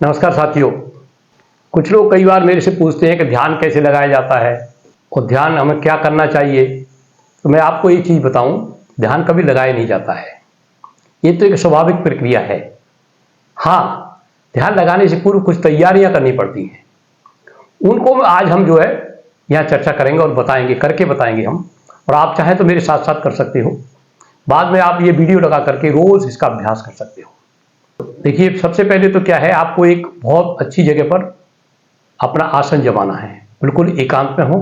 नमस्कार साथियों। कुछ लोग कई बार मेरे से पूछते हैं कि ध्यान कैसे लगाया जाता है और ध्यान हमें क्या करना चाहिए। तो मैं आपको एक चीज़ बताऊं, ध्यान कभी लगाया नहीं जाता है। ये तो एक स्वाभाविक प्रक्रिया है। हाँ, ध्यान लगाने से पूर्व कुछ तैयारियां करनी पड़ती हैं। उनको आज हम जो है यहाँ चर्चा करेंगे और बताएंगे, करके बताएंगे हम। और आप चाहें तो मेरे साथ साथ कर सकते हो। बाद में आप ये वीडियो लगा करके रोज इसका अभ्यास कर सकते हो। देखिए, सबसे पहले तो क्या है, आपको एक बहुत अच्छी जगह पर अपना आसन जमाना है। बिल्कुल एकांत में हो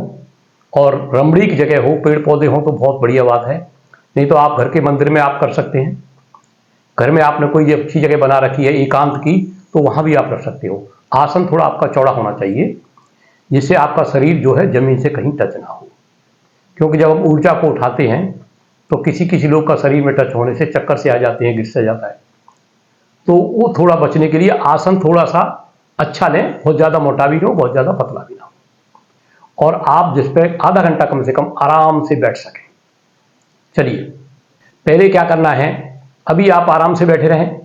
और रमणीक जगह हो, पेड़ पौधे हो तो बहुत बढ़िया बात है। नहीं तो आप घर के मंदिर में आप कर सकते हैं। घर में आपने कोई अच्छी जगह बना रखी है एकांत की, तो वहां भी आप रख सकते हो। आसन थोड़ा आपका चौड़ा होना चाहिए, जिससे आपका शरीर जो है जमीन से कहीं टच ना हो। क्योंकि जब हम ऊर्जा को उठाते हैं तो किसी किसी लोग का शरीर में टच होने से चक्कर से आ जाते हैं, गिर से जाता है। तो वो थोड़ा बचने के लिए आसन थोड़ा सा अच्छा लें, बहुत ज़्यादा मोटा भी ना हो, बहुत ज़्यादा पतला भी ना हो, और आप जिस पर आधा घंटा कम से कम आराम से बैठ सकें। चलिए, पहले क्या करना है, अभी आप आराम से बैठे रहें,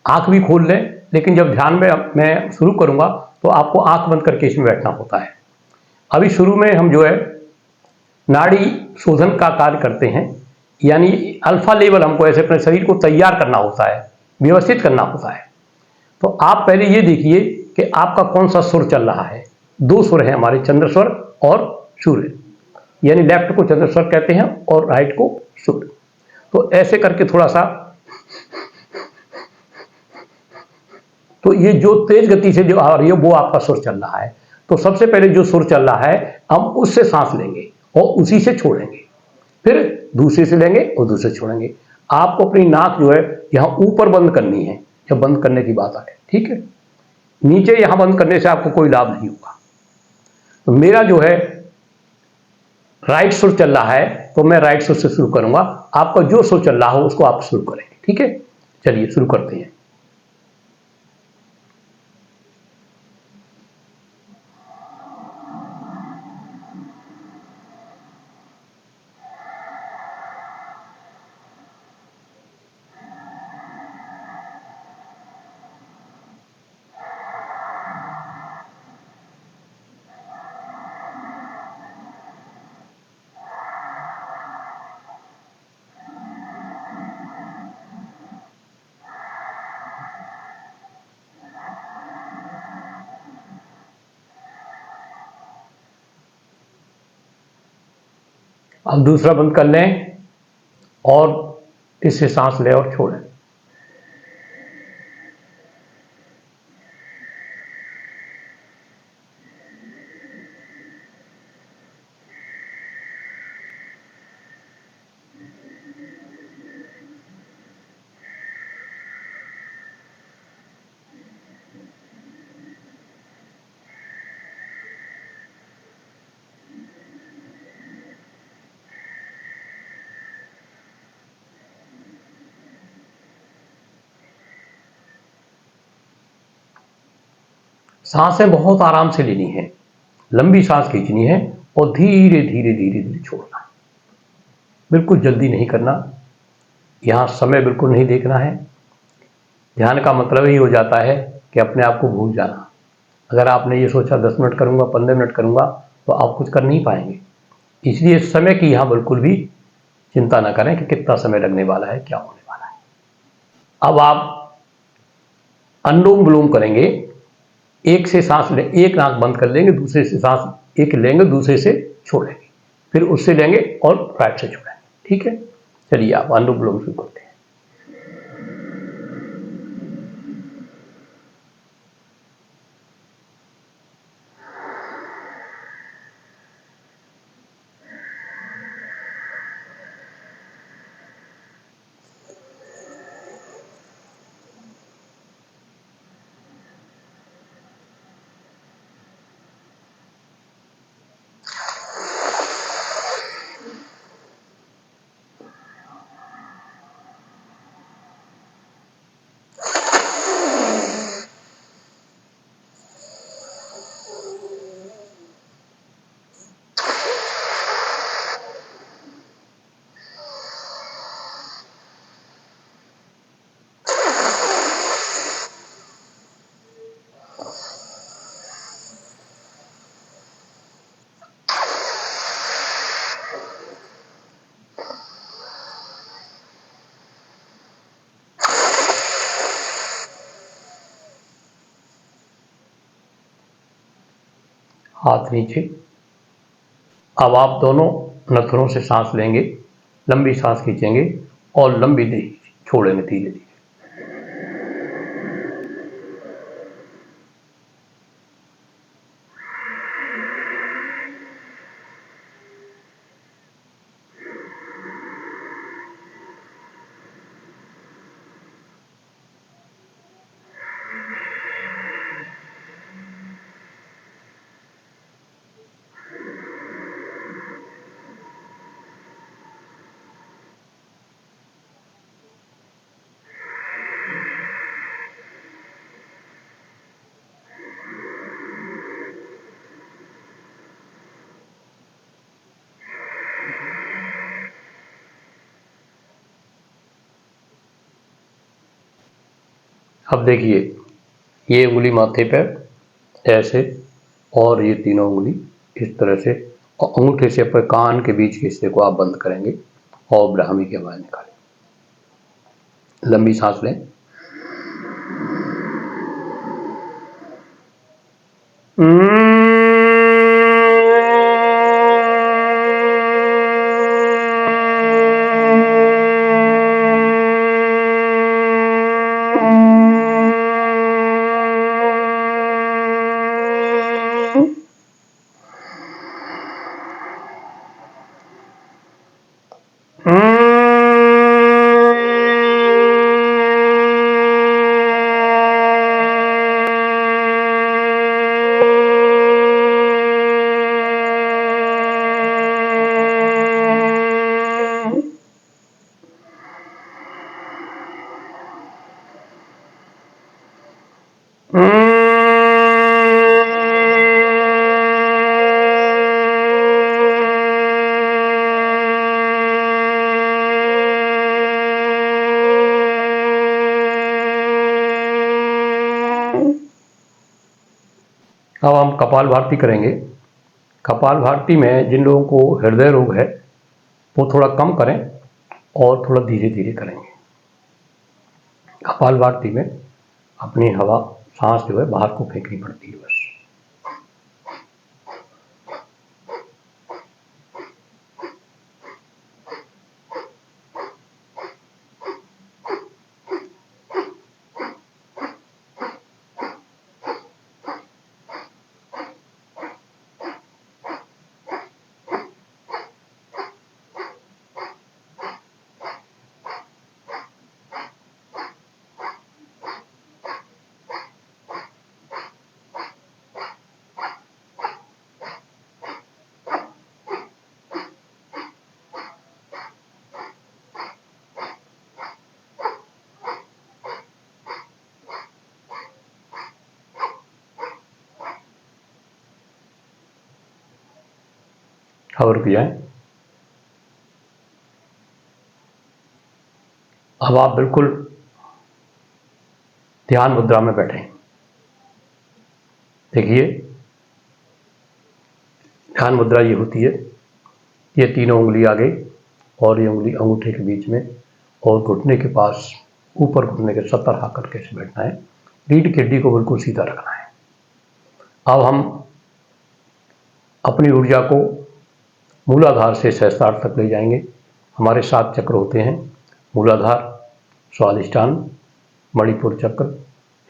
आंख भी खोल लें, लेकिन जब ध्यान में मैं शुरू करूंगा तो आपको आंख बंद करके इसमें बैठना होता है। अभी शुरू में हम जो है नाड़ी शोधन का कार्य करते हैं, यानी अल्फा लेवल हमको ऐसे अपने शरीर को तैयार करना होता है, व्यवस्थित करना होता है। तो आप पहले ये देखिए कि आपका कौन सा सुर चल रहा है। दो सुर हैं हमारे, चंद्र स्वर और सूर्य, यानी लेफ्ट को चंद्र स्वर कहते हैं और राइट को सूर्य। तो ऐसे करके थोड़ा सा, तो ये जो तेज गति से जो आ रही है वो आपका सुर चल रहा है। तो सबसे पहले जो सुर चल रहा है हम उससे सांस लेंगे और उसी से छोड़ेंगे, फिर दूसरे से लेंगे और दूसरे से छोड़ेंगे। आपको अपनी नाक जो है यहाँ ऊपर बंद करनी है जब बंद करने की बात आए, ठीक है। नीचे यहाँ बंद करने से आपको कोई लाभ नहीं होगा। तो मेरा जो है राइट सुर चल रहा है, तो मैं राइट सुर से शुरू करूंगा। आपका जो सुर चल रहा हो उसको आप शुरू करेंगे, ठीक है। चलिए शुरू करते हैं। अब दूसरा बंद कर लें और इससे सांस लें और छोड़ें। सांसें बहुत आराम से लेनी है, लंबी सांस खींचनी है और धीरे धीरे धीरे धीरे छोड़ना है। बिल्कुल जल्दी नहीं करना, यहाँ समय बिल्कुल नहीं देखना है। ध्यान का मतलब ही हो जाता है कि अपने आप को भूल जाना। अगर आपने ये सोचा 10 मिनट करूंगा, 15 मिनट करूंगा, तो आप कुछ कर नहीं पाएंगे। इसलिए समय की यहाँ बिल्कुल भी चिंता ना करें कि कितना समय लगने वाला है, क्या होने वाला है। अब आप अनुलोम विलोम करेंगे। एक से सांस ले, एक नाक बंद कर लेंगे, दूसरे से सांस एक लेंगे, दूसरे से छोड़ेंगे, फिर उससे लेंगे और राइट से छोड़ेंगे, ठीक है। चलिए आप अनुलोम विलोम शुरू करते हैं। हाथ नीचे। अब आप दोनों नथुनों से सांस लेंगे, लंबी सांस खींचेंगे और लंबी छोड़ेंगे धीरे धीरे। अब देखिए, ये उंगली माथे पर ऐसे और ये तीनों उंगली इस तरह से, और अंगूठे से अपने कान के बीच के हिस्से को आप बंद करेंगे और ब्राह्मी की आवाज निकालें। लंबी सांस लें। अब हम कपाल भारती करेंगे। कपाल भारती में जिन लोगों को हृदय रोग है वो थोड़ा कम करें और थोड़ा धीरे धीरे करेंगे। कपाल भारती में अपनी हवा, सांस जो है बाहर को फेंकनी पड़ती है बस। और रुक जाएं। अब आप बिल्कुल ध्यान मुद्रा में बैठें। देखिए, ध्यान मुद्रा ये होती है, ये तीनों उंगली आगे और ये उंगली अंगूठे के बीच में और घुटने के पास, ऊपर घुटने के 70 आकर कैसे बैठना है। रीढ़ की हड्डी को बिल्कुल सीधा रखना है। अब हम अपनी ऊर्जा को मूलाधार से सहस्त्रार तक ले जाएंगे। हमारे 7 चक्र होते हैं: मूलाधार, स्वादिष्ठान, मणिपुर चक्र,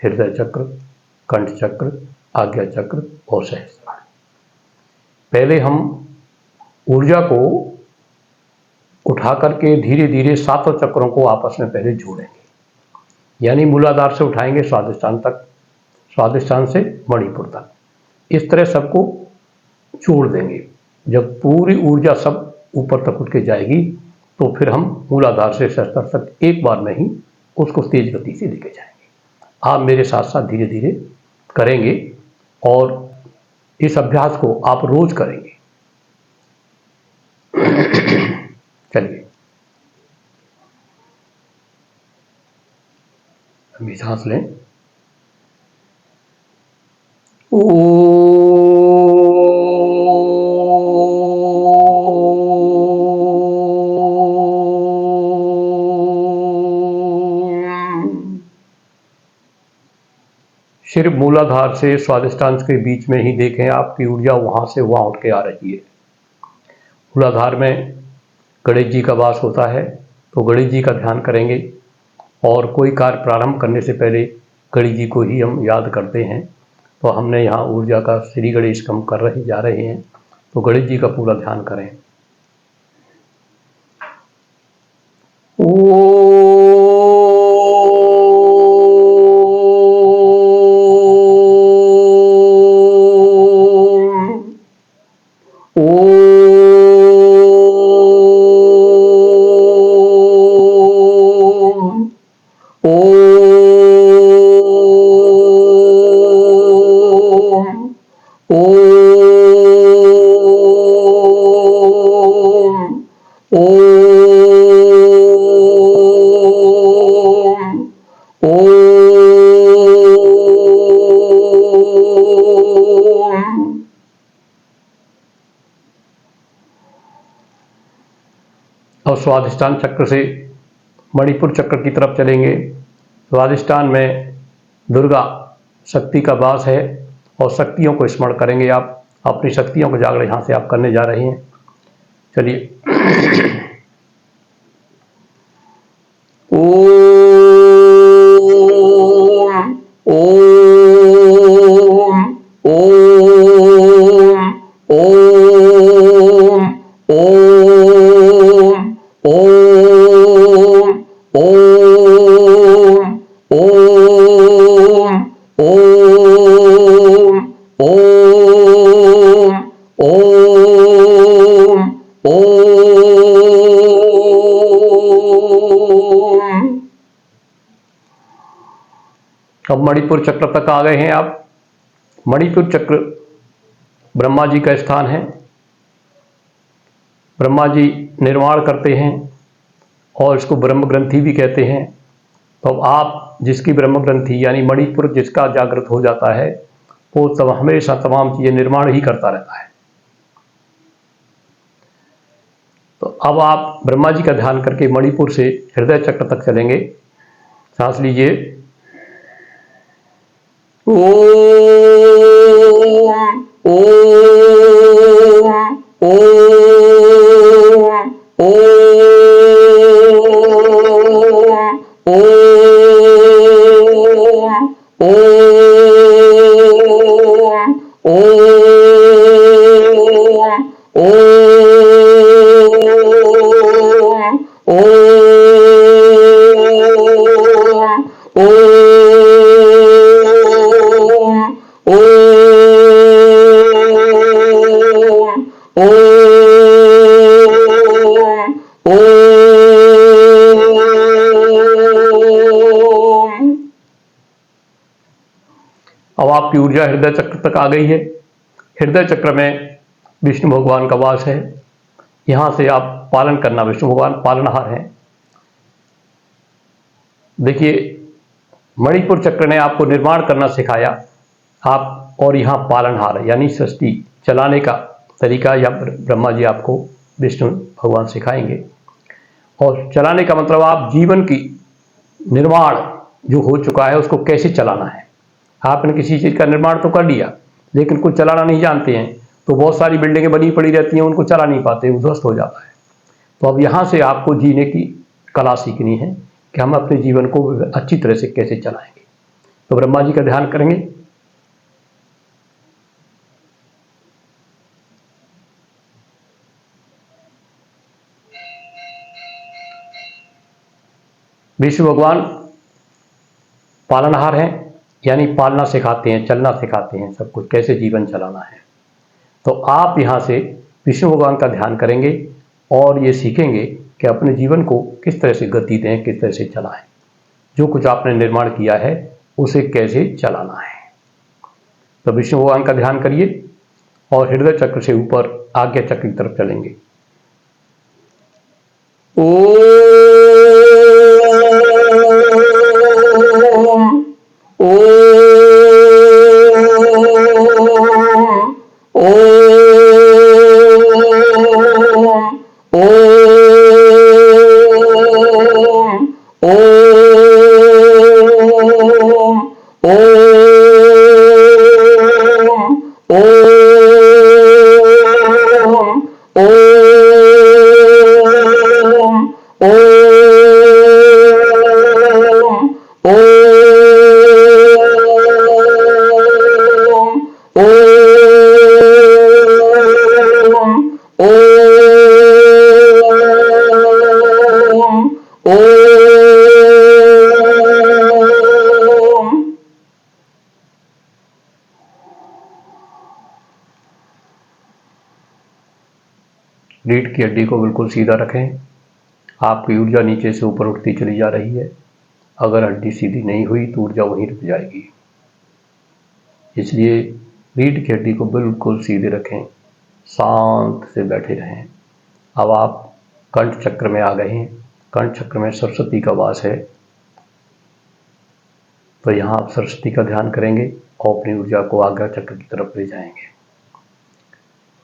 हृदय चक्र, कंठ चक्र, आज्ञा चक्र और सहस्त्रार। पहले हम ऊर्जा को उठा करके धीरे धीरे 7 चक्रों को आपस में पहले जोड़ेंगे। यानी मूलाधार से उठाएंगे स्वादिष्ठान तक, स्वादिष्ठान से मणिपुर तक, इस तरह सबको जोड़ देंगे। जब पूरी ऊर्जा सब ऊपर तक उठ के जाएगी तो फिर हम मूलाधार से सहस्त्रार तक एक बार में ही उसको तेज गति से लेके जाएंगे। आप मेरे साथ साथ धीरे धीरे करेंगे और इस अभ्यास को आप रोज करेंगे। चलिए, अभी सांस लें। सिर्फ मूलाधार से स्वादिष्टान के बीच में ही देखें, आपकी ऊर्जा वहाँ से वहाँ उठ के आ रही है। मूलाधार में गणेश जी का वास होता है, तो गणेश जी का ध्यान करेंगे और कोई कार्य प्रारंभ करने से पहले गणेश जी को ही हम याद करते हैं। तो हमने यहाँ ऊर्जा का श्री गणेश कम कर जा रहे हैं, तो गणेश जी का पूरा ध्यान करें। और स्वादिष्टान चक्र से मणिपुर चक्र की तरफ चलेंगे। स्वादिष्टान में दुर्गा शक्ति का वास है और शक्तियों को स्मरण करेंगे। आप अपनी शक्तियों को जागरण यहाँ से आप करने जा रहे हैं। चलिए अब मणिपुर चक्र तक आ गए हैं आप। मणिपुर चक्र ब्रह्मा जी का स्थान है। ब्रह्मा जी निर्माण करते हैं और इसको ब्रह्म ग्रंथि भी कहते हैं। तो अब आप जिसकी ब्रह्म ग्रंथि यानी मणिपुर जिसका जागृत हो जाता है, वो तब हमेशा तमाम चीज़ें निर्माण ही करता रहता है। तो अब आप ब्रह्मा जी का ध्यान करके मणिपुर से हृदय चक्र तक चलेंगे। सांस लीजिए। अब आपकी ऊर्जा हृदय चक्र तक आ गई है। हृदय चक्र में विष्णु भगवान का वास है। यहाँ से आप पालन करना, विष्णु भगवान पालनहार हैं। देखिए, मणिपुर चक्र ने आपको निर्माण करना सिखाया, आप और यहाँ पालनहार यानी सृष्टि चलाने का तरीका या ब्रह्मा जी आपको विष्णु भगवान सिखाएंगे। और चलाने का मतलब आप जीवन की निर्माण जो हो चुका है उसको कैसे चलाना है। आपने किसी चीज़ का निर्माण तो कर लिया, लेकिन कुछ चलाना नहीं जानते हैं, तो बहुत सारी बिल्डिंगें बनी पड़ी रहती हैं, उनको चला नहीं पाते, उध्वस्त हो जाता है। तो अब यहाँ से आपको जीने की कला सीखनी है कि हम अपने जीवन को अच्छी तरह से कैसे चलाएंगे। तो ब्रह्मा जी का ध्यान करेंगे। विष्णु भगवान पालनहार हैं, यानी पालना सिखाते हैं, चलना सिखाते हैं, सब कुछ कैसे जीवन चलाना है। तो आप यहाँ से विष्णु भगवान का ध्यान करेंगे और ये सीखेंगे कि अपने जीवन को किस तरह से गति दें, किस तरह से चलाएं, जो कुछ आपने निर्माण किया है उसे कैसे चलाना है। तो विष्णु भगवान का ध्यान करिए और हृदय चक्र से ऊपर आज्ञा चक्र की तरफ चलेंगे। ओम रीढ़ की हड्डी को बिल्कुल सीधा रखें। आपकी ऊर्जा नीचे से ऊपर उठती चली जा रही है। अगर हड्डी सीधी नहीं हुई तो ऊर्जा वहीं रुक जाएगी। इसलिए रीढ़ की हड्डी को बिल्कुल सीधे रखें, शांत से बैठे रहें। अब आप कंठ चक्र में आ गए हैं। कंठ चक्र में सरस्वती का वास है, तो यहाँ आप सरस्वती का ध्यान करेंगे और अपनी ऊर्जा को आज्ञा चक्र की तरफ ले जाएंगे।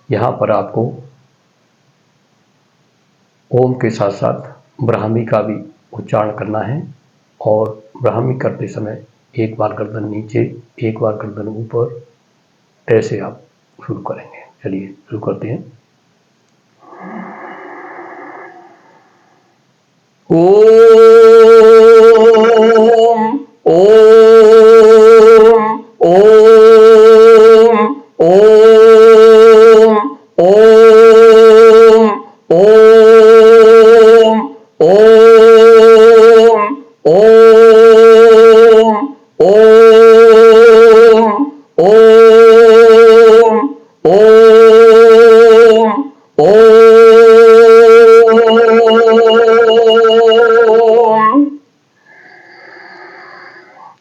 यहाँ पर आपको ओम के साथ साथ ब्राह्मी का भी उच्चारण करना है, और ब्राह्मी करते समय एक बार गर्दन नीचे, एक बार गर्दन ऊपर, ऐसे आप शुरू करेंगे। चलिए शुरू करते हैं।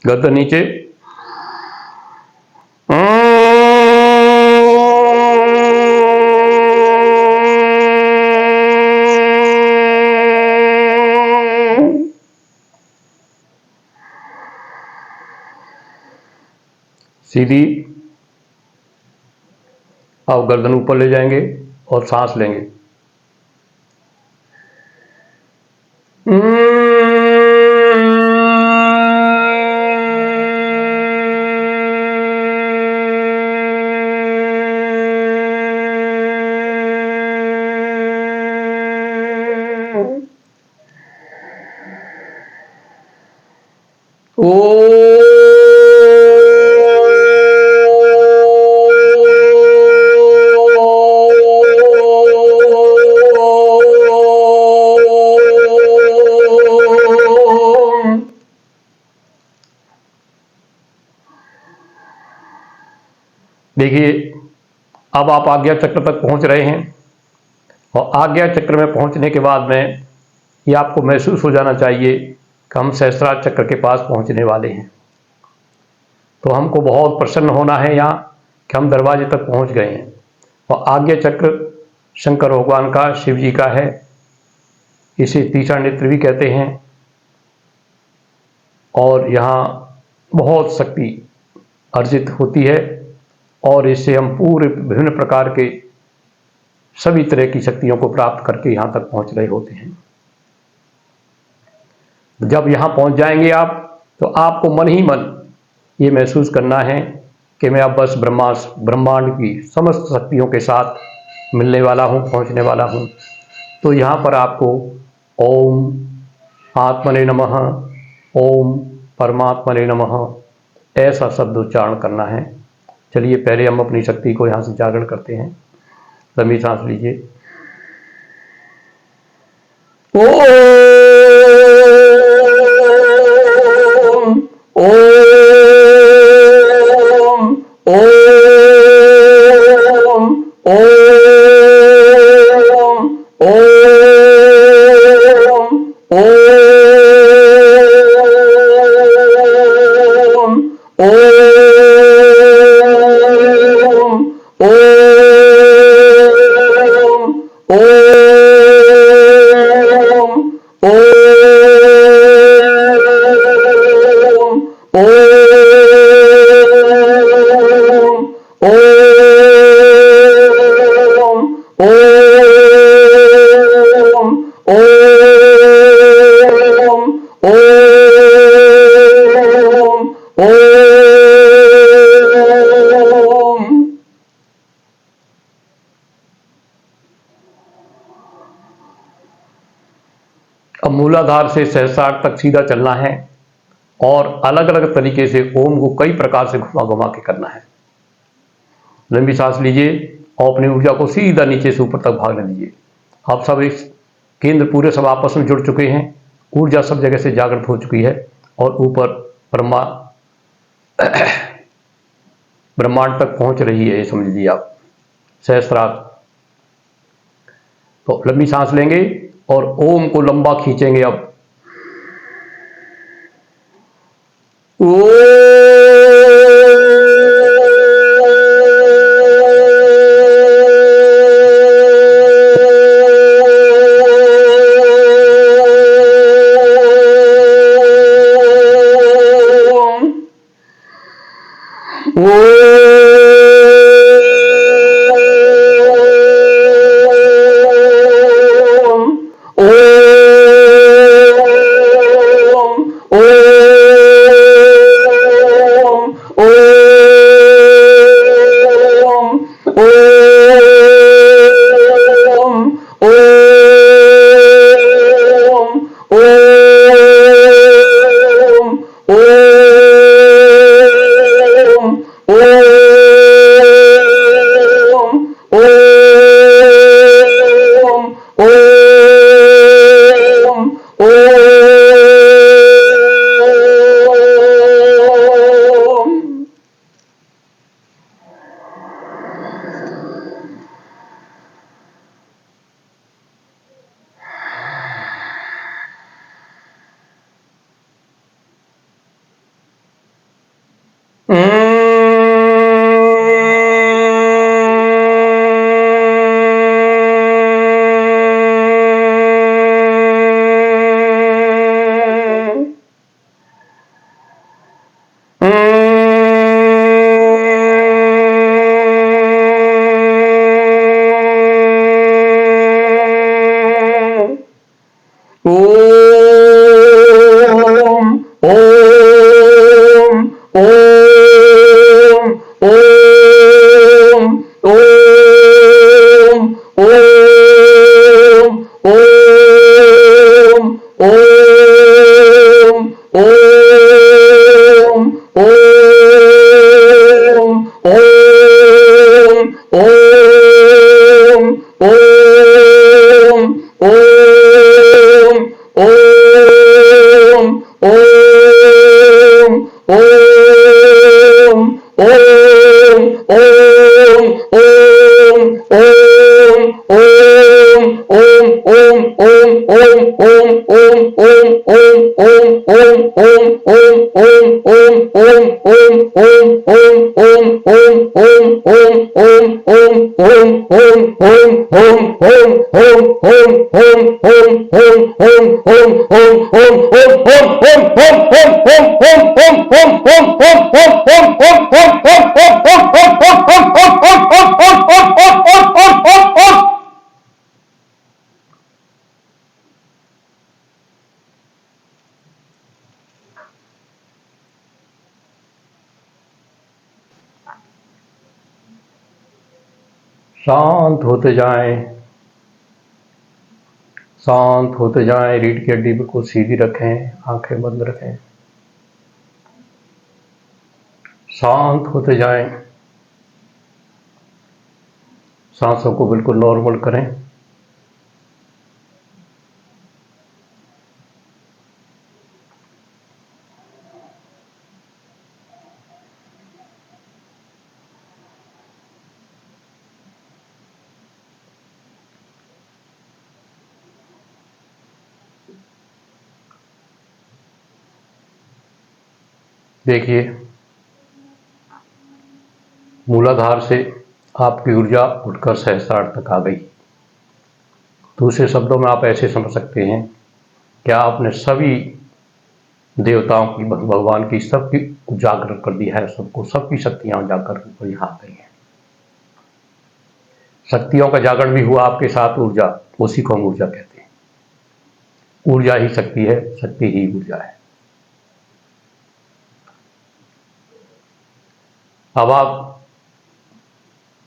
गर्दन नीचे, सीधी। अब गर्दन ऊपर ले जाएंगे और सांस लेंगे। देखिए, अब आप आज्ञा चक्र तक पहुंच रहे हैं, और आज्ञा चक्र में पहुंचने के बाद में ये आपको महसूस हो जाना चाहिए कि हम सहस्त्रार चक्र के पास पहुंचने वाले हैं। तो हमको बहुत प्रसन्न होना है यहाँ कि हम दरवाजे तक पहुंच गए हैं। और आज्ञा चक्र शंकर भगवान का, शिव जी का है। इसे तीसरा नेत्र भी कहते हैं, और यहाँ बहुत शक्ति अर्जित होती है, और इससे हम पूरे विभिन्न प्रकार के सभी तरह की शक्तियों को प्राप्त करके यहाँ तक पहुँच रहे होते हैं। जब यहाँ पहुँच जाएंगे आप, तो आपको मन ही मन ये महसूस करना है कि मैं अब बस ब्रह्मांड की समस्त शक्तियों के साथ मिलने वाला हूँ, पहुँचने वाला हूँ। तो यहाँ पर आपको ओम आत्मने नमः, ओम परमात्मने नमः ऐसा शब्द उच्चारण करना है। चलिए पहले हम अपनी शक्ति को यहाँ से जागरण करते हैं। लंबी सांस लीजिए। अब मूलाधार से सहस्रार तक सीधा चलना है, और अलग अलग तरीके से ओम को कई प्रकार से घुमा घुमा के करना है। लंबी सांस लीजिए और अपनी ऊर्जा को सीधा नीचे से ऊपर तक भागने दीजिए। आप सब इस केंद्र पूरे सब आपस में जुड़ चुके हैं, ऊर्जा सब जगह से जागृत हो चुकी है, और ऊपर ब्रह्मांड तक पहुंच रही है, ये समझ लीजिए आप। सहस्रार तो लंबी सांस लेंगे और ओम को लंबा खींचेंगे। अब शांत होते जाएं, शांत होते जाएं। रीढ़ की हड्डी बिल्कुल सीधी रखें, आंखें बंद रखें, शांत होते जाएं। सांसों को बिल्कुल नॉर्मल करें। देखिए, मूलाधार से आपकी ऊर्जा उठकर सहस्त्रार तक आ गई। दूसरे शब्दों में आप ऐसे समझ सकते हैं कि आपने सभी देवताओं की, भगवान की, सबकी उजागर कर दिया है। सबको, सबकी शक्तियां उजागर होकर यहाँ आ गई हैं। शक्तियों का जागरण भी हुआ आपके साथ। ऊर्जा, उसी को हम ऊर्जा कहते हैं। ऊर्जा ही शक्ति है, शक्ति ही ऊर्जा है। अब आप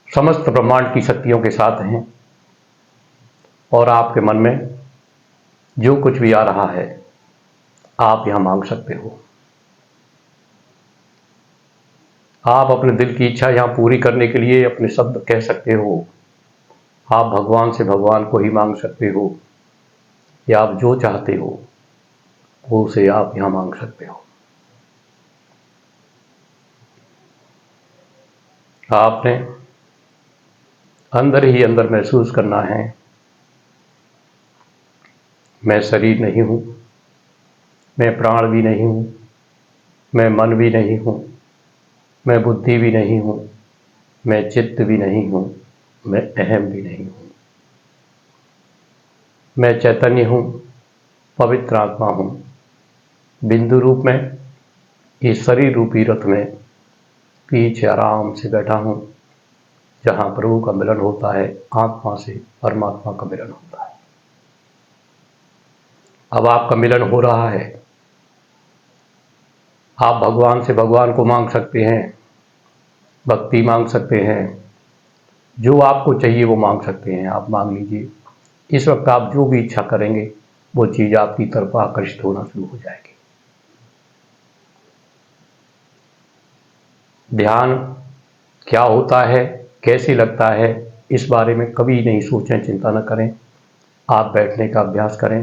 समस्त ब्रह्मांड की शक्तियों के साथ हैं और आपके मन में जो कुछ भी आ रहा है आप यहां मांग सकते हो। आप अपने दिल की इच्छा यहां पूरी करने के लिए अपने शब्द कह सकते हो। आप भगवान से भगवान को ही मांग सकते हो, या आप जो चाहते हो वो उसे आप यहां मांग सकते हो। आपने अंदर ही अंदर महसूस करना है मैं शरीर नहीं हूँ, मैं प्राण भी नहीं हूँ, मैं मन भी नहीं हूँ, मैं बुद्धि भी नहीं हूँ, मैं चित्त भी नहीं हूँ, मैं अहम भी नहीं हूँ। मैं चैतन्य हूँ, पवित्र आत्मा हूँ, बिंदु रूप में इस शरीर रूपी रथ में पीछे आराम से बैठा हूँ, जहाँ प्रभु का मिलन होता है, आत्मा से परमात्मा का मिलन होता है। अब आपका मिलन हो रहा है। आप भगवान से भगवान को मांग सकते हैं, भक्ति मांग सकते हैं, जो आपको चाहिए वो मांग सकते हैं, आप मांग लीजिए। इस वक्त आप जो भी इच्छा करेंगे वो चीज़ आपकी तरफ आकर्षित होना शुरू हो जाएगी। ध्यान क्या होता है, कैसे लगता है, इस बारे में कभी नहीं सोचें, चिंता न करें। आप बैठने का अभ्यास करें,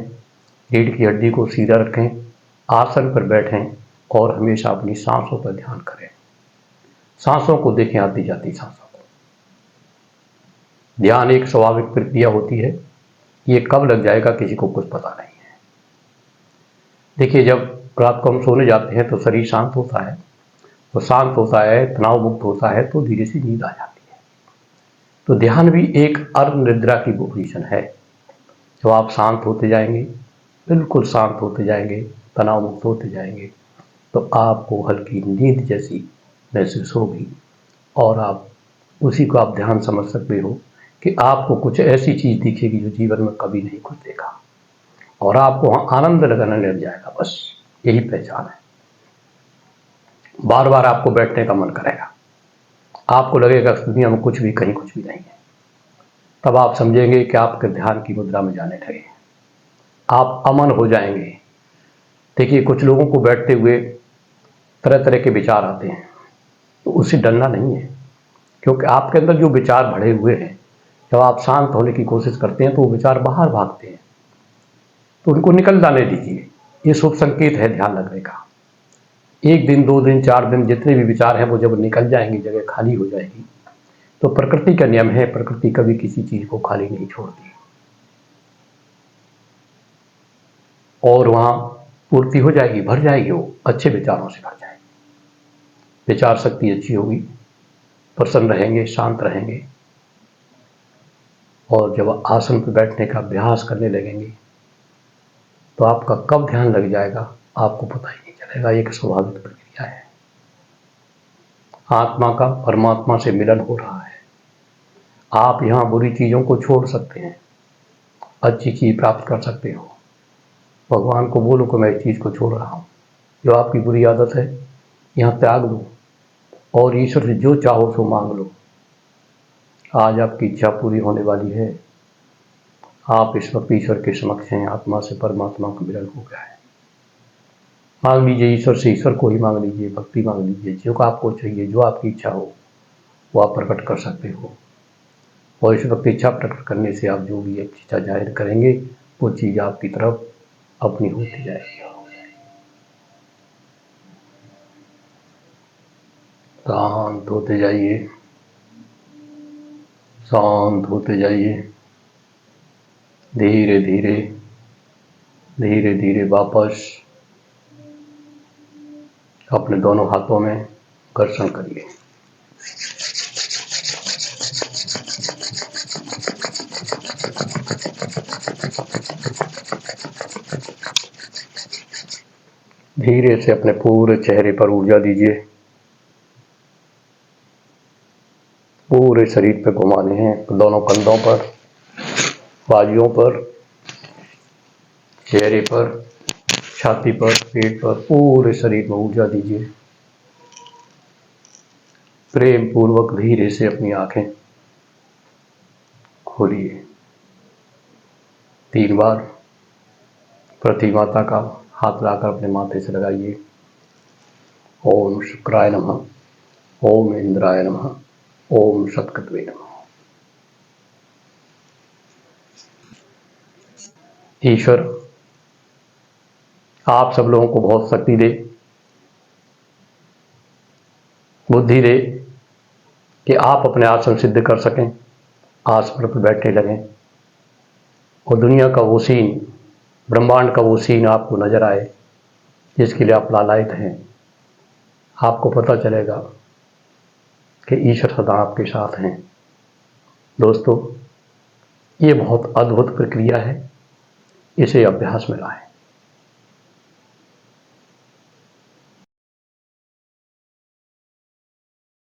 रीढ़ की हड्डी को सीधा रखें, आसन पर बैठें और हमेशा अपनी सांसों पर ध्यान करें। सांसों को देखें, आती जाती सांसों को। ध्यान एक स्वाभाविक प्रक्रिया होती है, ये कब लग जाएगा किसी को कुछ पता नहीं है। देखिए, जब रात को हम सोने जाते हैं तो शरीर शांत होता है, तो शांत होता है, तनाव मुक्त होता है, तो धीरे से नींद आ जाती है। तो ध्यान भी एक अर्ध निद्रा की पोजीशन है। जब आप शांत होते जाएंगे, बिल्कुल शांत होते जाएंगे, तनाव मुक्त होते जाएंगे, तो आपको हल्की नींद जैसी महसूस होगी और आप उसी को आप ध्यान समझ सकते हो कि आपको कुछ ऐसी चीज़ दिखेगी जो जीवन में कभी नहीं कुछ देखा, और आपको वहाँ आनंद लगाने लग जाएगा। बस यही पहचान है। बार बार आपको बैठने का मन करेगा, आपको लगेगा दुनिया में कुछ भी, कहीं कुछ भी नहीं है। तब आप समझेंगे कि आपके ध्यान की मुद्रा में जाने लगे, आप अमन हो जाएंगे। देखिए, कुछ लोगों को बैठते हुए तरह तरह के विचार आते हैं, तो उससे डरना नहीं है, क्योंकि आपके अंदर जो विचार भरे हुए हैं, जब आप शांत होने की कोशिश करते हैं तो वो विचार बाहर भागते हैं, तो उनको निकल जाने दीजिए। ये शुभ संकेत है ध्यान लगने का। 1 दिन, 2 दिन, 4 दिन, जितने भी विचार हैं वो जब निकल जाएंगी, जगह खाली हो जाएगी, तो प्रकृति का नियम है, प्रकृति कभी किसी चीज को खाली नहीं छोड़ती, और वहां पूर्ति हो जाएगी, भर जाएगी, वो अच्छे विचारों से भर जाएगी। विचार शक्ति अच्छी होगी, प्रसन्न रहेंगे, शांत रहेंगे, और जब आसन पर बैठने का अभ्यास करने लगेंगे तो आपका कब ध्यान लग जाएगा आपको पता ही नहीं चलेगा। एक स्वाभाविक प्रक्रिया है। आत्मा का परमात्मा से मिलन हो रहा है। आप यहाँ बुरी चीज़ों को छोड़ सकते हैं, अच्छी चीज़ प्राप्त कर सकते हो। भगवान को बोलो कि मैं इस चीज़ को छोड़ रहा हूँ, जो आपकी बुरी आदत है यहाँ त्याग दो, और ईश्वर से जो चाहो सो मांग लो। आज आपकी इच्छा पूरी होने वाली है। आप इस वक्त ईश्वर के समक्ष हैं, आत्मा से परमात्मा का मिलन हो गया है। मांग लीजिए ईश्वर से, ईश्वर को ही मांग लीजिए, भक्ति मांग लीजिए, जो आपको चाहिए, जो आपकी इच्छा हो वो आप प्रकट कर सकते हो। और इस वक्त इच्छा प्रकट करने से आप जो भी इच्छा जाहिर करेंगे वो चीज़ आपकी तरफ अपनी होती जाएगी। शांत होते जाइए, शांत होते जाइए। धीरे धीरे धीरे धीरे वापस अपने दोनों हाथों में घर्षण करिए। धीरे से अपने पूरे चेहरे पर ऊर्जा दीजिए। पूरे शरीर पे घुमाने हैं, दोनों कंधों पर, बाजुओं पर, चेहरे पर, छाती पर, पेट पर, पूरे शरीर में ऊर्जा दीजिए। प्रेम पूर्वक धीरे से अपनी आंखें खोलिए। 3 बार पृथ्वी माता का हाथ लाकर अपने माथे से लगाइए। ओम शुक्राय नमः, ओम इंद्राय नमः, ओम सतकतवे नमः। ईश्वर आप सब लोगों को बहुत शक्ति दे, बुद्धि दे कि आप अपने आसन सिद्ध कर सकें, आसन पर बैठने लगें, और दुनिया का वो सीन ब्रह्मांड का वो सीन आपको नजर आए जिसके लिए आप लालायित हैं, आपको पता चलेगा कि ईश्वर सदा आपके साथ हैं। दोस्तों, ये बहुत अद्भुत प्रक्रिया है, इसे अभ्यास में लाएं।